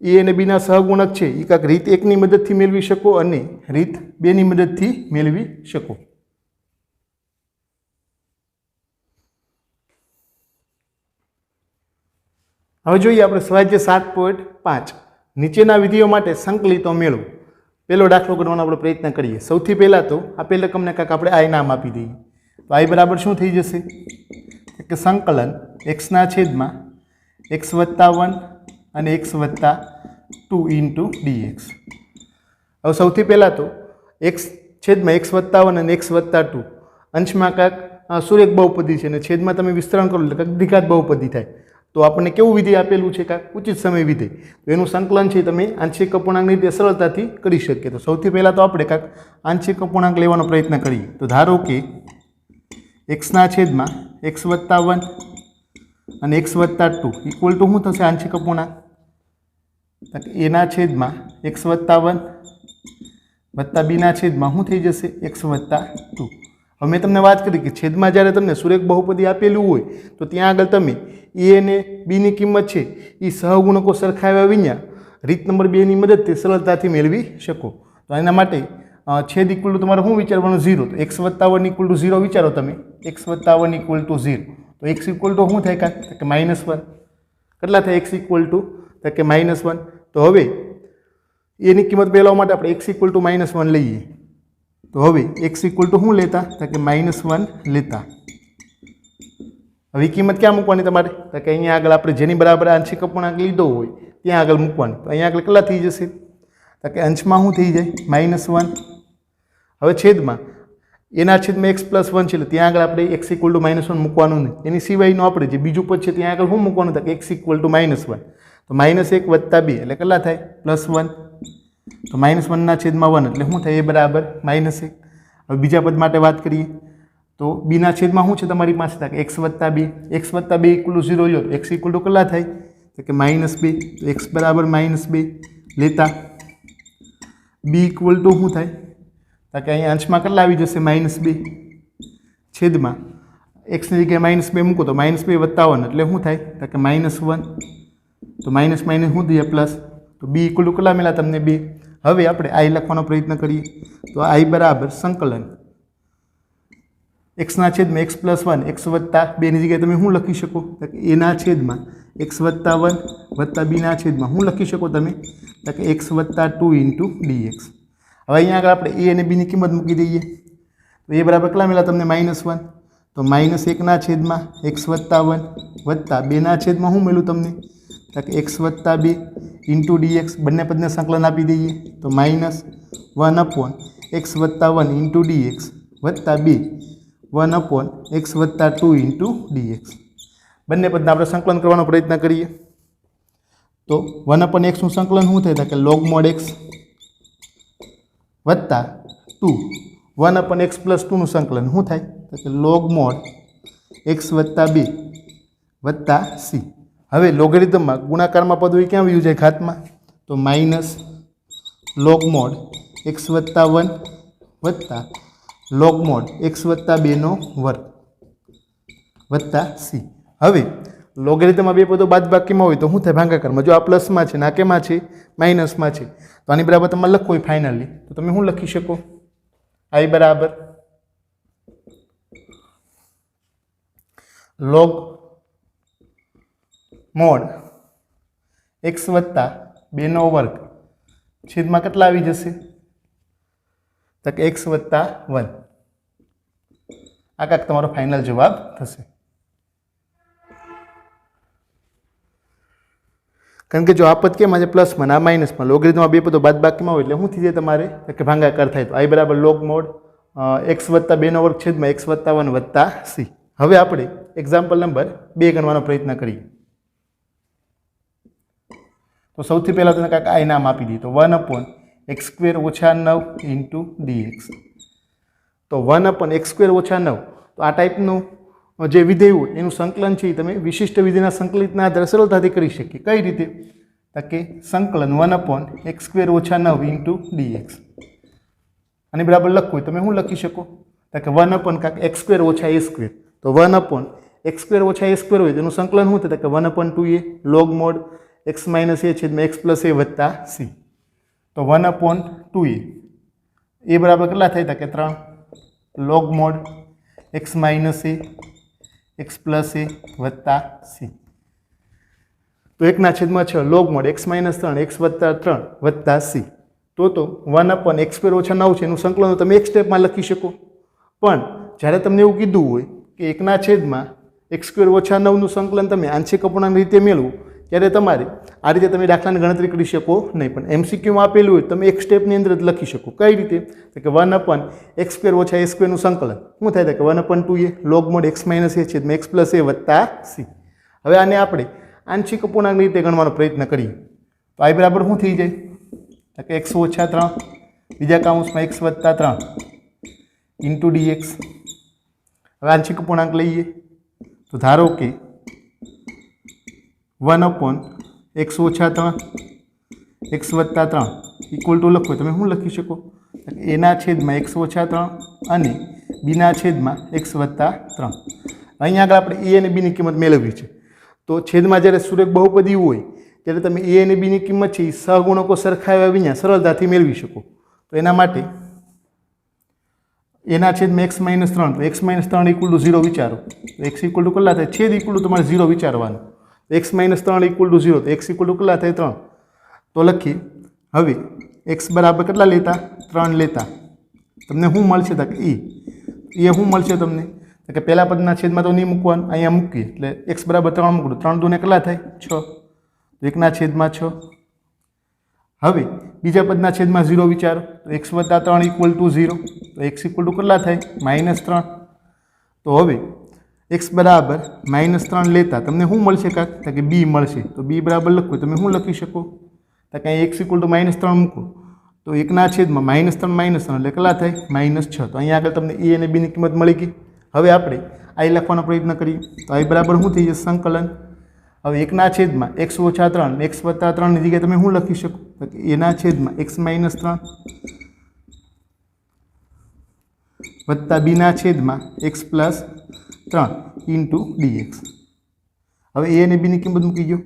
એ અને બીના સહગુણક છે એ કાંક રીત 1 ની મદદથી મેળવી શકો અને રીત 2 ની મદદથી મેળવી શકો. હવે જોઈએ આપણે સ્વાધ્યાય 7.5 નીચેના વિધિઓ માટે સંકલિતો મેળવો. પહેલો દાખલો કરવાનો આપણે પ્રયત્ન કરીએ. સૌથી પહેલાં તો આપેલ રકમને કાંક આપણે આઈ નામ આપી દઈએ. તો આઈ બરાબર શું થઈ જશે? કે સંકલન x ના છેદમાં x વત્તા 1 અને x વત્તા 2 ઇન્ટુ dx. હવે સૌથી પહેલાં તો x છેદમાં x વત્તા 1 અને x વત્તા 2 અંશમાં કાંક સુરેખ બહુપદી છે અને છેદમાં તમે વિસ્તરણ કરો એટલે કાંક દ્વિઘાત બહુપદી થાય. તો આપણને કેવું વિધેય આપેલું છે? કાંક ઉચિત સમય વિધેય. તો એનું સંકલન છે તમે આંશિક અપૂર્ણાંકની રીતે સરળતાથી કરી શકીએ. તો સૌથી પહેલાં તો આપણે કાંક આંશિક અપૂર્ણાંક લેવાનો પ્રયત્ન કરીએ. તો ધારો કે x ના છેદમાં x વત્તા 1 અને x વત્તા 2 ઇક્વલ ટુ શું થશે આંશિક અપૂર્ણાંક? એના છેદમાં x વત્તા 1 વત્તા બીના છેદમાં શું થઈ જશે? x વત્તા 2. હવે મેં તમને વાત કરી કે છેદમાં જ્યારે તમને સુરેખ બહુપદી આપેલું હોય તો ત્યાં આગળ તમે એ અને બીની કિંમત છે એ સહગુણકો સરખાવ્યા વિના રીત નંબર 2 ની મદદથી સરળતાથી મેળવી શકો. તો એના માટે છેદ ઇક્વલ ટુ તમારે શું વિચારવાનું? 0. તો x વત્તા 1 ઇક્વલ ટુ 0 વિચારો તમે. x વત્તા 1 ઇક્વલ ટુ 0. તો x ઇક્વલ ટુ શું થાય? કાંક કે -1. કેટલા થાય x ઇક્વલ ટુ? તો કે -1. તો હવે એની કિંમત મેળવવા માટે આપણે x ઇક્વલ ટુ -1 લઈએ. તો હવે x ઇક્વલ ટુ શું લેતા? તો કે -1 લેતા. હવે કિંમત ક્યાં મૂકવાની તમારે? તો કે અહીંયા આગળ આપણે જેની બરાબર આંશિક અપૂર્ણાંક લીધો હોય ત્યાં આગળ મૂકવાની. તો અહીંયા આગળ કેટલા થઈ જશે? તો કે અંશમાં શું થઈ જાય? -1. હવે છેદમાં એના છેદમાં x + 1 છે એટલે ત્યાં આગળ આપણે x ઇક્વલ ટુ -1 મૂકવાનું નહીં. એની સિવાયનું આપણે જે બીજું પદ છે ત્યાં આગળ શું મૂકવાનું? તો x ઇક્વલ ટુ -1. તો -1 + 2 એટલે કેટલા થાય? +1. તો -1 ના છેદમાં 1 એટલે શું થાય? એ બરાબર -1. હવે બીજા પદ માટે વાત કરીએ તો b ના છેદમાં શું છે તમારી પાસે? તો x + 2. x + 2 = 0 law x equal to કેટલા થાય? તો કે -2. તો x બરાબર -2 લેતા b ઇક્વલ ટુ શું થાય? તો કે અહીંયા અંશમાં કેટલા આવી જશે? -2 છેદમાં x ની જગ્યાએ -2 મૂકો તો -2 + 1 એટલે શું થાય? તો કે -1. તો માઇનસ માઇનસ શું થયા? પ્લસ. તો b ઇક્વલ ટુ કેટલા મળ્યા તમને? 2. હવે આપણે i લખવાનો પ્રયત્ન કરીએ તો i બરાબર સંકલન x ના છેદમાં x + 1 x + 2 ની જગ્યાએ તમે શું લખી શકો? તો કે a ના છેદમાં x + 1 b ના છેદમાં શું લખી શકો તમે? તો કે x + 2 dx. હવે અહીંયા આગળ આપણે a અને b ની કિંમત મૂકી દઈએ તો a બરાબર કેટલા મળ્યા તમને? -1. તો -1 ના છેદમાં x + 1 2 ના છેદમાં શું મળ્યું તમને? તો કે x + 2 dx. બંને પદને સંકલન આપી દઈએ તો -1/x + 1 dx + 1/x + 2 dx. બંને પદને આપણે સંકલન કરવાનો પ્રયત્ન કરીએ તો 1/x નું સંકલન શું થાય? કે log mod x + 2 1/x + 2 નું સંકલન શું થાય? તો કે log mod x + 2 c. હવે લોગરિધમમાં ગુણાકારમાં પદ હોય ક્યાં વયું જાય? ઘાતમાં. તો -log mod x + 1 log mod x + 2 નો વર્ગ c. હવે લોગરિધમમાં બે પદો બાદબાકીમાં હોય તો શું થાય? ભાગાકારમાં. જો આ પ્લસમાં છે ને આ કેમાં છે? માઇનસમાં છે. તો આની બરાબર તમારે લખો હોય ફાઇનલી તો તમે શું લખી શકો? i બરાબર log mod x + 2 નો વર્ગ છેદમાં કેટલા આવી જશે? તો કે x + 1. આ કાંક તમારો ફાઇનલ જવાબ થશે. કારણ કે જો આ પદ કેમાં છે? પ્લસમાં આ માઇનસમાં. લોગરિધમમાં બે પદો બાદબાકીમાં હોય એટલે શું થઈ જાય તમારે? તો કે ભાગાકાર થાય. તો i બરાબર log mod x + 2 નો વર્ગ છેદમાં x + 1 c. હવે આપણે એક્ઝામ્પલ નંબર 2 ગણવાનો પ્રયત્ન કરીએ તો સૌથી પહેલાં તમે કાંઈક આ નામ આપી દઈએ તો 1/x² - 9 dx. તો 1/x² - 9 તો આ ટાઈપનું જે વિધેય હોય એનું સંકલન છે એ તમે વિશિષ્ટ વિધેયના સંકલિતના આધારે સરળતાથી કરી શકીએ. કઈ રીતે? તો કે સંકલન 1/x² - 9 dx. આની બરાબર લખવું હોય તમે શું લખી શકો? તો કે 1/x² - a². તો 1/x² - a² હોય તેનું સંકલન શું થાય? તો કે 1/2a log mod x - a છેદમાં x + a + c. તો 1/2a એ બરાબર કેટલા થાય? કે 3 log mod x - a x + a c. તો 1/6 log mod x - 3 x + 3 c. તો 1/x² - 9 છે એનું સંકલન તમે એક સ્ટેપમાં લખી શકો. પણ જ્યારે તમને એવું કીધું હોય કે 1/x² - 9 નું સંકલન તમે આંશિક અપૂર્ણાંક રીતે મેળવો ત્યારે તમારે આ રીતે તમે દાખલાની ગણતરી કરી શકો નહીં. પણ MCQમાં આપેલું હોય તમે એક સ્ટેપની અંદર જ લખી શકો. કઈ રીતે? તો કે 1/x² - a² નું સંકલન શું થાય? કે 1/2a log mod x - a છેદમાં x + a c. હવે આને આપણે આંશિક અપૂર્ણાંક રીતે ગણવાનો પ્રયત્ન કરીએ તો i બરાબર શું થઈ જાય? તો કે x - 3 બીજા કૌંસમાં x + 3 dx. હવે આંશિક અપૂર્ણાંક લઈએ તો ધારો કે 1/x - 3 x + 3 ઇક્વલ ટુ લખો તમે શું લખી શકો? a ના છેદમાં x - 3 અને b ના છેદમાં x + 3. અહીંયા આગળ આપણે a અને b ની કિંમત મેળવવી છે. તો છેદમાં જ્યારે સુરેખ બહુપદી હોય ત્યારે તમે a અને b ની કિંમત છે એ સહગુણકો સરખાવ્યા વિના સરળતાથી મેળવી શકો. તો એના માટે a ના છેદમાં x - 3 તો x - 3 = 0 વિચારો. તો x = કેટલા થાય? છેદ = તમારે 0 વિચારવાનું. एक्स माइनस 3 इक्वल टू 0 तो एक्स इक्वल टू કેટલા થાય 3 તો લખીએ હવે एक्स બરાબર કેટલા લેતા 3 લેતા તમને શું મળશે તો કે એ શું મળશે તમને તો કે પહેલા પદના છેદમાં તો નહીં મૂકવાનું અહીંયા મૂકીએ એટલે x બરાબર 3 મૂકું 3 દૂને કેટલા થાય 6 તો 1 ના છેદમાં 6 હવે બીજા પદના છેદમાં 0 વિચારો તો x વત્તા 3 ઇક્વલ ટુ 0 તો x ઇક્વલ ટુ કેટલા થાય -3 તો હવે x બરાબર -3 લેતા તમને શું મળશે કાક તો કે b મળશે તો b બરાબર લખો તમે શું લખી શકો તો કે x ઇક્વલ ટુ -3 મૂકો તો 1 ના છેદમાં -3 એટલે કેટલા થાય -6 તો અહીંયા આગળ તમને a અને b ની કિંમત મળી ગઈ હવે આપણે i લખવાનો પ્રયત્ન કરીએ તો i બરાબર શું થઈ જશે સંકલન હવે 1 ના છેદમાં x ઓછા 3 x વત્તા 3 ની જગ્યાએ તમે શું લખી શકો તો કે a ના છેદમાં x માઇનસ 3 વત્તા b ના છેદમાં x પ્લસ 3 ઇન્ટુ dx હવે a અને b ની કિંમત મૂકી ગયો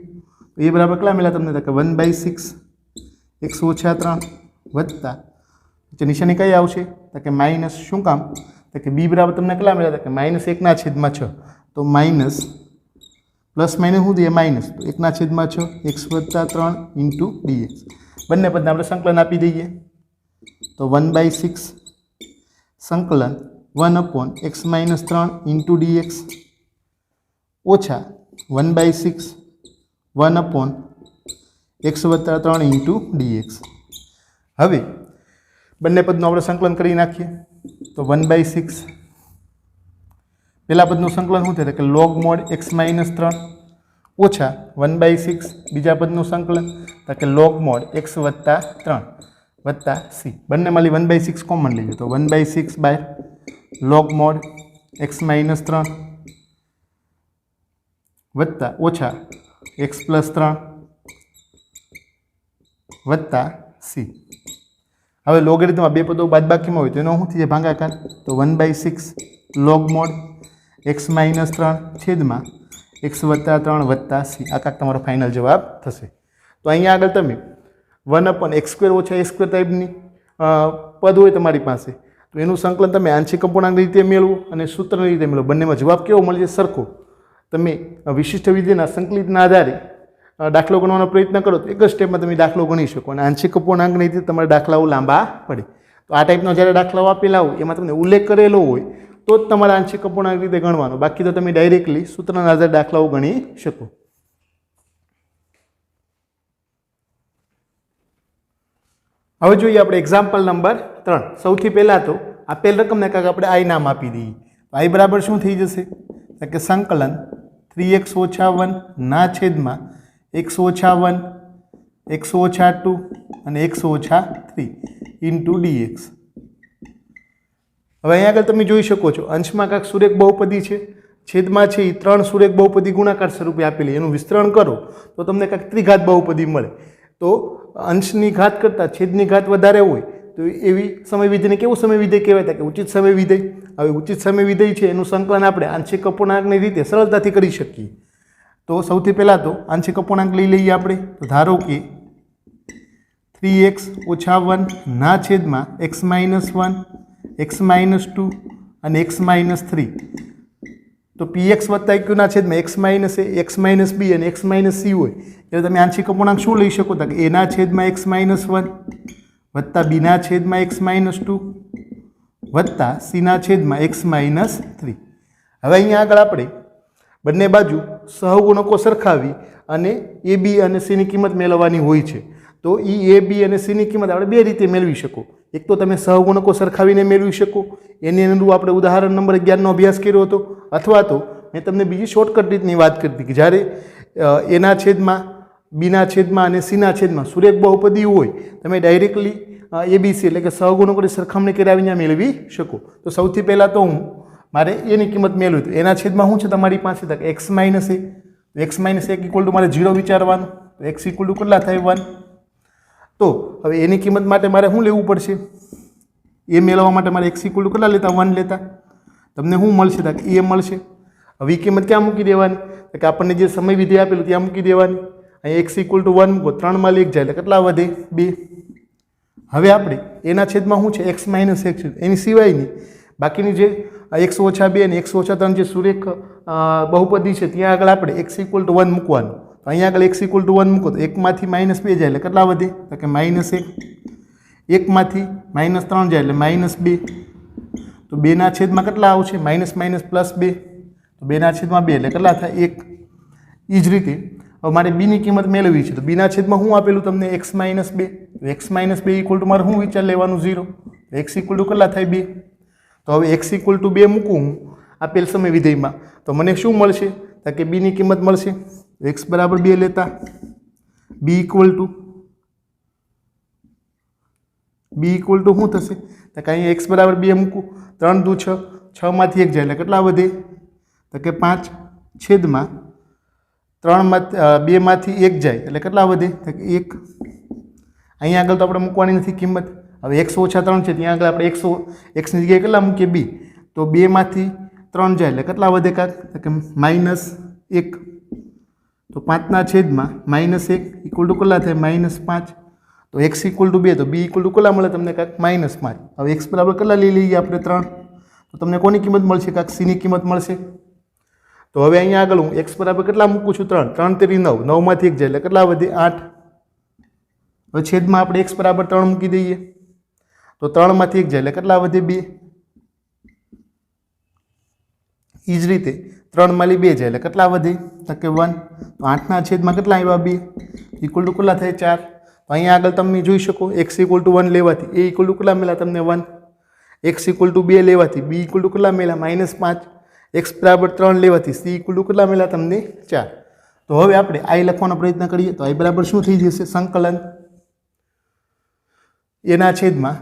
a બરાબર કેટલા મળ્યા તમને તો કે 1/6 x ઓછા 3 વત્તા નિશાની કઈ આવશે તો કે માઇનસ શું કામ તો કે b બરાબર તમને કેટલા મળ્યા તો કે -1 ના છેદમાં 6 તો માઇનસ પ્લસ માઇનસ શું દઈએ માઇનસ તો 1 ના છેદમાં 6 x વત્તા 3 ઇન્ટુ dx બંને પદને આપણે સંકલન આપી દઈએ તો 1/6 સંકલન 1/x માઇનસ 3 ઇન્ટુ dx ઓછા 1/6 1/x વત્તા 3 ઇન્ટુ dx હવે બંને પદનું આપણે સંકલન કરી નાખીએ તો 1/6 પહેલા પદનું સંકલન શું થાય કે log mod x માઇનસ 3 ઓછા 1/6 બીજા પદનું સંકલન તો કે log mod x વત્તા 3 વત્તા c બંનેમાંથી 1/6 કોમન લઈએ તો 1/6 by log mod x minus 3 વત્તા ઓછા x પ્લસ 3 વત્તા c હવે લોગેરિધમમાં બે પદો બાદબાકીમાં હોય તો એનો શું થઈ જાય ભાગાકાર તો 1/6 log mod x માઇનસ 3 છેદમાં x વત્તા 3 વત્તા c આ કાંક તમારો ફાઇનલ જવાબ થશે તો અહીંયા આગળ તમે 1/x² ઓછા a² ટાઈપની પદ હોય તમારી પાસે તો એનું સંકલન તમે આંશિક અપૂર્ણાંક રીતે મેળવો અને સૂત્રની રીતે મેળવો બંનેમાં જવાબ કેવો મળે છે સરખો તમે વિશિષ્ટ વિધેયના સંકલિતના આધારે દાખલો ગણવાનો પ્રયત્ન કરો તો એક જ સ્ટેપમાં તમે દાખલો ગણી શકો અને આંશિક અપૂર્ણાંકની રીતે તમારે દાખલાઓ લાંબા પડે તો આ ટાઈપનો જ્યારે દાખલાઓ આપેલા હોય એમાં તમને ઉલ્લેખ કરેલો હોય તો જ તમારે આંશિક અપૂર્ણાંક રીતે ગણવાનો બાકી તો તમે ડાયરેક્ટલી સૂત્રના આધારે દાખલાઓ ગણી શકો હવે જોઈએ આપણે એક્ઝામ્પલ નંબર 3 સૌથી પહેલાં તો આપેલ રકમને કાંઈક આપણે આઈ નામ આપી દઈએ તો આઈ બરાબર શું થઈ જશે કે સંકલન 3x ઓછા 1 ના છેદમાં x ઓછા 1 x ઓછા 2 અને x ઓછા 3 ઇન્ટુ dx હવે અહીંયા આગળ તમે જોઈ શકો છો અંશમાં કાંઈક સુરેખ બહુપદી છે છેદમાં છે એ 3 સુરેખ બહુપદી ગુણાકાર સ્વરૂપે આપેલી એનું વિસ્તરણ કરો તો તમને કાંઈક ત્રિઘાત બહુપદી મળે તો અંશની ઘાત કરતાં છેદની ઘાત વધારે હોય તો એવી સમય વિધેયને કેવું સમય વિધેય કહેવાય કે ઉચિત સમય વિધેય હવે ઉચિત સમય વિધેય છે એનું સંકલન આપણે આંશિક અપૂર્ણાંકની રીતે સરળતાથી કરી શકીએ તો સૌથી પહેલાં તો આંશિક અપૂર્ણાંક લઈ લઈએ આપણે તો ધારો કે 3x ઓછા 1 ના છેદમાં x માઇનસ 1 x માઇનસ 2 અને x માઇનસ 3 તો px વત્તા q ના છેદમાં x minus a x minus b અને x માઇનસ c હોય એટલે તમે આંશિક અપૂર્ણાંક શું લઈ શકો તો કે a ના છેદમાં x માઇનસ 1 વત્તા b ના છેદમાં x માઇનસ 2 વત્તા c ના છેદમાં x માઇનસ 3 હવે અહીંયા આગળ આપણે બંને બાજુ સહગુણકો સરખાવી અને એ બી અને સીની કિંમત મેળવવાની હોય છે તો એ બી અને સીની કિંમત આપણે બે રીતે મેળવી શકો એક તો તમે સહગુણકો સરખાવીને મેળવી શકો એની અનુરૂપ આપણે ઉદાહરણ નંબર 11નો અભ્યાસ કર્યો હતો અથવા તો મેં તમને બીજી શોર્ટકટ રીતની વાત કરી હતી કે જ્યારે એના છેદમાં બીના છેદમાં અને સીના છેદમાં સુરેખ બહુપદી હોય તમે ડાયરેક્ટલી એબીસી એટલે કે સહગુણકોની સરખામણી કરાવીને મેળવી શકો તો સૌથી પહેલાં તો હું મારે એની કિંમત મેળવી તો એના છેદમાં શું છે તમારી પાસે તો x minus A x minus 1 equal to મારે 0 વિચારવાનું તો એક્સ ઇક્વલ ટુ કેટલા થાય 1 તો હવે એની કિંમત માટે મારે શું લેવું પડશે એ મેળવવા માટે મારે એક્સ ઇક્વલ ટુ કેટલા લેતા 1 લેતા તમને શું મળશે તો એ મળશે હવે એ કિંમત ક્યાં મૂકી દેવાની કે આપણને જે સમય વિધેય આપેલું ત્યાં મૂકી દેવાની અહીં એક્સ ઇક્વલ ટુ 1 મૂકો 3 માં 1 જાય એટલે કેટલા વધે 2 હવે આપણે એના છેદમાં શું છે એક્સ માઇનસ 1 છે એની સિવાયની બાકીની જે x ઓછા 2 અને x ઓછા 3 જે સુરેખ બહુપદી છે ત્યાં આગળ આપણે x = 1 મૂકવાનું. તો અહીંયા આગળ x = 1 મૂકો તો 1 માંથી -2 જાય એટલે કેટલા વધે? તો કે -1. 1 માંથી -3 જાય એટલે -2. તો 2 ના છેદમાં કેટલા આવશે? -, +2. તો 2 ના છેદમાં 2 એટલે કેટલા થાય? 1. એ જ રીતે હવે મારે b ની કિંમત મેળવવી છે તો b ના છેદમાં શું આપેલું તમને? x - 2. તો x - 2 = મારે શું વિચાર લેવાનું? 0. x = કેટલા થાય? 2. તો હવે x = 2 મૂકું હું આપેલ સમય વિધેયમાં તો મને શું મળશે? તો કે b ની કિંમત મળશે x = 2 લેતા b = શું થશે? તો કે અહીંયા x = 2 મૂકું 3 દુ 6 6 માંથી 1 જાય એટલે કેટલા વધે? તો કે 5 છેદમાં 2 માંથી 1 જાય એટલે કેટલા વધે? તો કે 1. અહીંયા આગળ તો આપણે મૂકવાની નથી કિંમત. હવે x ઓછા 3 છે ત્યાં આગળ આપણે x ની જગ્યાએ કેટલા મૂકીએ? 2. તો 2 માંથી 3 જાય એટલે કેટલા વધે કાક? તો કે -1. તો 5 ના છેદમાં -1 = કેટલા થાય? -5. તો x = 2 તો b = કેટલા મળે તમને કાક? -5. હવે x બરાબર કેટલા લઈ લઈએ આપણે? 3. તો તમને કોની કિંમત મળશે કાક? c ની કિંમત મળશે. તો હવે અહીંયા આગળ હું x બરાબર કેટલા મૂકું છું? 3. 3 × 3 = 9. 9 માંથી 1 જાય એટલે કેટલા વધે? 8. હવે છેદમાં આપણે x બરાબર 3 મૂકી દઈએ તો 3 માંથી 1 જાય એટલે કેટલા વધે? 2. એ જ રીતે 3 માંથી 2 જાય એટલે કેટલા વધે? તો કે 1. તો 8 ના છેદમાં કેટલા આવ્યા? 2. = કેટલા થાય? 4. તો અહીંયા આગળ તમે જોઈ શકો x = 1 લેવાથી a = કેટલા મળ્યા તમને? 1. x = 2 લેવાથી b = કેટલા મળ્યા? -5. x = 3 લેવાથી c = કેટલા મળ્યા તમને? 4. તો હવે આપણે i લખવાનો પ્રયત્ન કરીએ તો i બરાબર શું થઈ જશે? સંકલન એના છેદમાં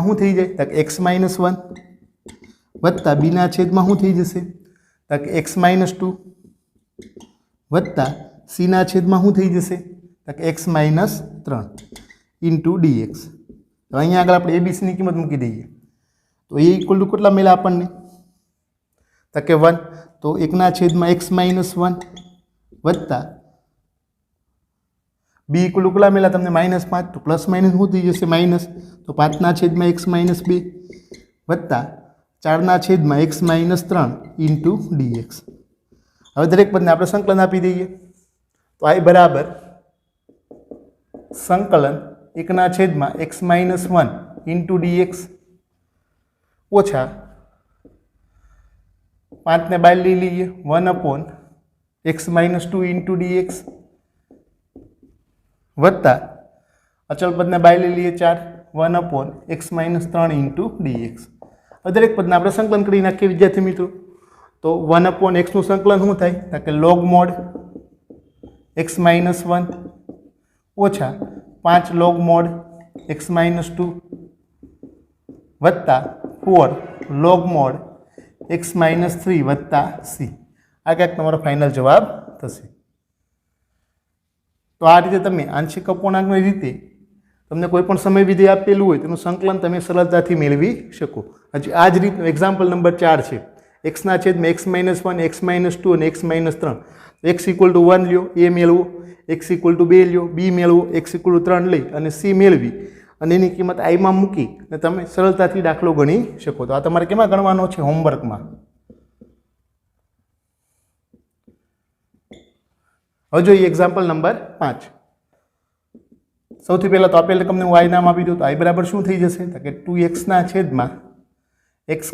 શું થઈ જાય? તો કે x - 1 વત્તા b ના છેદમાં શું થઈ જશે? તો કે x - 2 વત્તા c ના છેદમાં શું થઈ જશે? તો કે x - 3 * dx. તો અહીંયા આગળ આપણે abc ની કિંમત મૂકી દઈએ તો a = કેટલા મળ્યા આપણને? તો કે 1. તો 1 ના છેદમાં x - 1 વત્તા b = કેટલા મળ્યા તમને? -5. તો પ્લસ માઇનસ શું થઈ જશે? માઇનસ. તો 5 ના છેદમાં x - 2 વત્તા 4 ના છેદમાં x - 3 * dx. હવે દરેક પદને આપણે સંકલન આપી દઈએ તો i બરાબર સંકલન 1 ના છેદમાં x - 1 * dx ઓછા 5 ને બહાર લઈ લઈએ 1/x - 2 * dx વત્તા અચળ પદને બહાર લઈ લઈએ 4 1/x - 3 * dx. દરેક પદને આપણે સંકલન કરી નાખીએ વિદ્યાર્થી મિત્રો. તો 1/x નું સંકલન શું થાય? તો કે log mod x - 1 ઓછા 5 log mod x - 2 વત્તા 4 log mod x - 3 વત્તા c. આ ક્યાંક તમારો ફાઇનલ જવાબ થશે. તો આ રીતે તમે આંશિક અપૂર્ણાંકની રીતે તમને કોઈ પણ સમય વિધેય આપેલું હોય તેનું સંકલન તમે સરળતાથી મેળવી શકો. હજી આ જ રીતનું એક્ઝામ્પલ નંબર 4 છે. x ના છેદમાં x - 1 x - 2 અને x - 3. x = 1 લ્યો a મેળવો, x = 2 લ્યો b મેળવો, x = 3 લઈ અને c મેળવી અને એની કિંમત i માં મૂકી અને તમે સરળતાથી દાખલો ગણી શકો. તો આ તમારે કેમાં ગણવાનો છે? હોમવર્કમાં. હવે જોઈએ એક્ઝામ્પલ નંબર 5. સૌથી પહેલાં તો આપેલ રકમને હું i નામ આપી દઉં તો i બરાબર શું થઈ જશે? તો કે 2x ના છેદમાં x²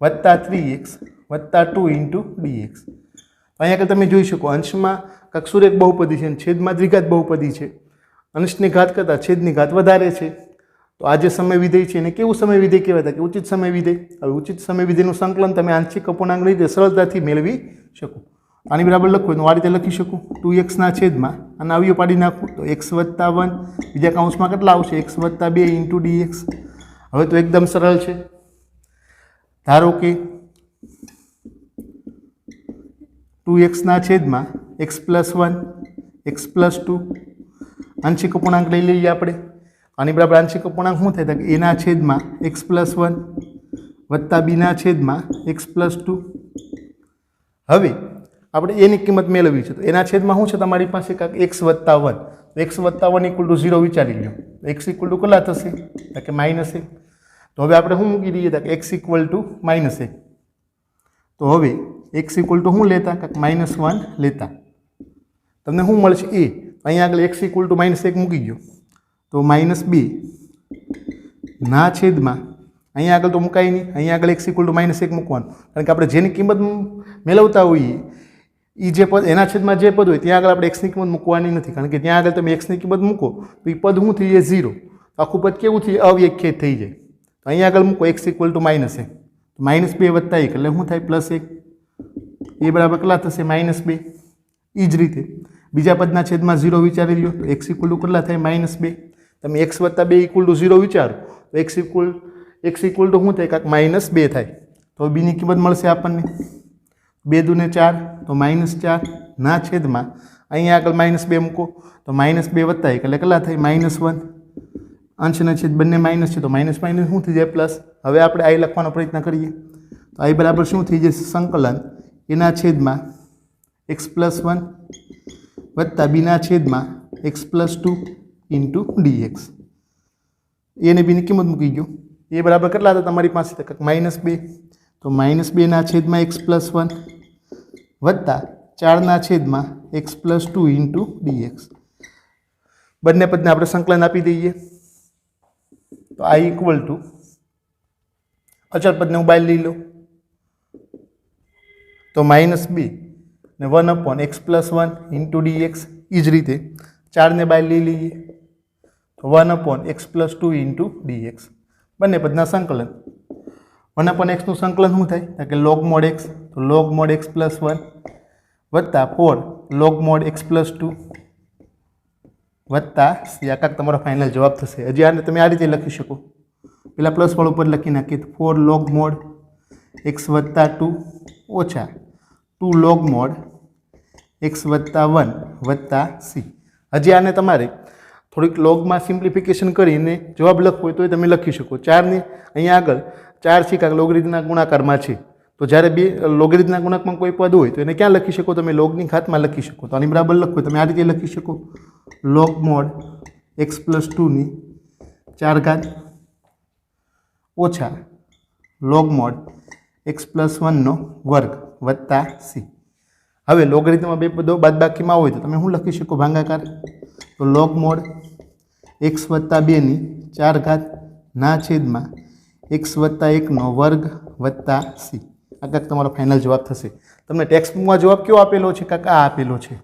વત્તા 3x વત્તા 2 * dx. અહીંયા આગળ તમે જોઈ શકો અંશમાં કાંક સુરેખ બહુપદી છે અને છેદમાં દ્વિઘાત બહુપદી છે. અંશની ઘાત કરતાં છેદની ઘાત વધારે છે. તો આ જે સમય વિધેય છે એને કેવું સમય વિધેય કહેવાય? કે ઉચિત સમય વિધેય. હવે ઉચિત સમય વિધેયનું સંકલન તમે આંશિક અપૂર્ણાંકની રીતે સરળતાથી મેળવી શકો. આની બરાબર લખવું તો આ રીતે લખી શકું 2x ના છેદમાં અને અવયવ પાડી નાખું તો x + 1 બીજા કૌંસમાં કેટલા આવશે? x + 2 * dx. હવે તો એકદમ સરળ છે. ધારો કે 2x ના છેદમાં x + 1 x + 2 આંશિક અપૂર્ણાંક લઈ લઈએ આપણે. આની બરાબર આંશિક અપૂર્ણાંક શું થાય? તો a ના છેદમાં x + 1 વત્તા b ના છેદમાં x + 2. હવે આપણે એની કિંમત મેળવવી છે તો એના છેદમાં શું છે તમારી પાસે? કાંક x + 1. x + 1 = 0 વિચારી લો. x = કેટલા થશે? તો કે -1. તો હવે આપણે શું મૂકી દઈએ કે x ઇક્વલ ટુ -1. તો હવે x ઇક્વલ ટુ શું લેતા કે -1 લેતા તમને શું મળશે એ અહીંયા આગળ x ઇક્વલ ટુ -1 મૂકી ગયો તો -2 ના છેદમાં અહીંયા આગળ તો મુકાય નહીં, અહીંયા આગળ x ઇક્વલ ટુ -1 મૂકવાનું, કારણ કે આપણે જેની કિંમત મેળવતા હોઈએ એ જે પદ એના છેદમાં જે પદ હોય ત્યાં આગળ આપણે x ની કિંમત મૂકવાની નથી, કારણ કે ત્યાં આગળ તમે x ની કિંમત મૂકો તો એ પદ શું થઈ જાય 0, આખું પદ કેવું થઈ જાય અવ્યાખ્યાયિત થઈ જાય. તો અહીંયા આગળ મૂકો x ઇક્વલ ટુ -1 તો -2 વત્તા 1 એટલે શું થાય +1 એ બરાબર કેટલા થશે -2. એ જ રીતે બીજા પદના છેદમાં 0 વિચારી લો તો x ઇક્વલ ટુ કેટલા થાય -2. તમે x વત્તા 2 ઇક્વલ ટુ 0 વિચારો તો x ઇક્વલ ટુ શું થાય કાંક -2 થાય. તો બીની કિંમત મળશે આપણને 2 દૂને 4 તો -4 ના છેદમાં અહીંયા આગળ -2 મૂકો તો -2 વત્તા 1 એટલે કેટલા થાય -1. અંશના છેદ બંને માઇનસ છે તો માઇનસ માઇનસ શું થઈ જાય પ્લસ. હવે આપણે આઈ લખવાનો પ્રયત્ન કરીએ તો આઈ બરાબર શું થઈ જશે સંકલન એના છેદમાં x+1 વત્તા બીના છેદમાં x+2 ઇન્ટુ dx. એને બીની કિંમત મૂકી ગયો એ બરાબર કેટલા હતા તમારી પાસે -2 તો -2 ના છેદમાં x+1 વત્તા 4 ના છેદમાં x+2 ઇન્ટુ dx. બંને પદને આપણે સંકલન આપી દઈએ તો i ઇક્વલ ટુ અચળ પદને હું બહાર લઈ લો તો -2 ને 1/x+1 ઇન્ટુ dx. એ જ રીતે 4 ને બહાર લઈ લઈએ તો 1/x+2 ઇન્ટુ dx. બંને પદના સંકલન 1/x નું સંકલન શું થાય કે log mod x તો log mod x+1 વત્તા 4 log mod x+2 વત્તા c. આ કાંક તમારો ફાઇનલ જવાબ થશે. હજી આને તમે આ રીતે લખી શકો, પેલા પ્લસ વાળું ઉપર લખી નાખીએ તો 4 log mod x વત્તા 2 ઓછા 2 log mod x વત્તા 1 વત્તા c. હજી આને તમારે થોડીક લોગમાં સિમ્પ્લિફિકેશન કરીને જવાબ લખવો હોય તો તમે લખી શકો. 4ની અહીંયા આગળ 4 છે કાંક લોગરીધમના ગુણાકારમાં છે તો જ્યારે બે લોગરીધમના ગુણાકારમાં કોઈ પદ હોય તો એને ક્યાં લખી શકો તમે લોગની ઘાતમાં લખી શકો. તો આની બરાબર લખો તમે આ રીતે લખી શકો log mod x+2 ની 4 ઘાત ઓછા log mod x+1 નો વર્ગ વત્તા c. હવે લોગરીધમમાં બે પદો બાદબાકીમાં હોય તો તમે શું લખી શકો ભાગાકાર તો log mod x વત્તા 2 ની 4 ઘાત ના છેદમાં x વત્તા 1 નો વર્ગ વત્તા c. આ કાંક તમારો ફાઇનલ જવાબ થશે. તમને ટેક્સ્ટબુકમાં જવાબ કયો આપેલો છે કાંક આ આપેલો છે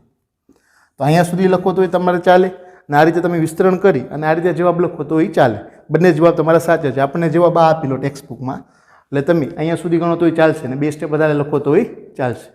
તો અહીંયા સુધી લખો તો એ તમારે ચાલે, અને આ રીતે તમે વિસ્તરણ કરી અને આ રીતે જવાબ લખો તો એ ચાલે. બંને જવાબ તમારા સાચા છે. આપણને જવાબ આ આપેલો ટેક્સ્ટબુકમાં એટલે તમે અહીંયા સુધી ગણો તો ચાલશે અને 2 સ્ટેપ વધારે લખો તો ચાલશે.